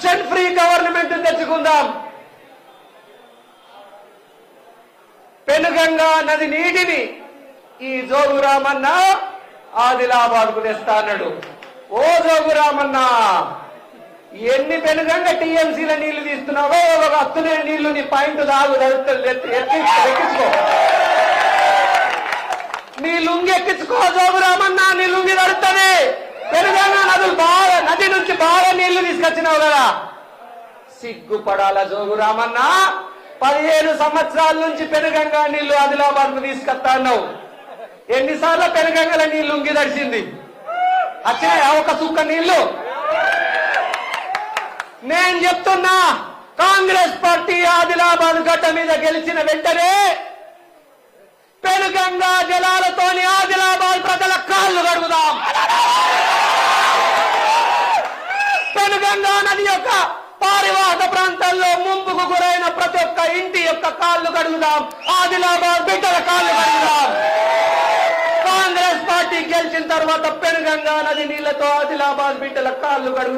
Corruption free government తెచ్చుకుందాం. పెనుగంగా నది నీటిని ఈ జోగురామన్న ఆదిలాబాద్కు తెస్తా అన్నాడు. ఓ జోగురామన్న, ఎన్ని పెనుగంగా టీఎంసీల నీళ్లు తీస్తున్నావో ఒక అత్తునే నీళ్లు నీ పాయింట్ దాగు ఎక్కించుకో, నీ లుంగి ఎక్కించుకో జోగురామన్న, నీ లుంగి తడుతుంది. పెనుగంగా నది నుంచి బాగా నీళ్లు తీసుకొచ్చినావు కదా, సిగ్గుపడాల జోగురామన్న. 15 సంవత్సరాల నుంచి పెనుగంగా నీళ్లు ఆదిలాబాద్ కు తీసుకొస్తా అన్నావు. ఎన్నిసార్లు పెనుగంగల నీళ్లు లుంగి తడిచింది? వచ్చినాయా ఒక సుక్క నీళ్లు? నేను చెప్తున్నా, కాంగ్రెస్ పార్టీ ఆదిలాబాద్ గడ్డ మీద గెలిచిన వెంటనే పెనుగంగా జలాలతోని ఆదిలాబాద్ ప్రజల కాళ్ళు కడుగుదాం. పెనుగంగా నది యొక్క పారివాహక ప్రాంతాల్లో ముంపుకు గురైన ప్రతి ఒక్క ఇంటి యొక్క కాళ్ళు కడుగుదాం. ఆదిలాబాద్ బిడ్డల కాళ్ళు కడుగుదాం. కాంగ్రెస్ పార్టీ గెలిచిన తర్వాత పెనుగంగా నది నీళ్లతో ఆదిలాబాద్ బిడ్డల కాళ్ళు కడుగుదాం.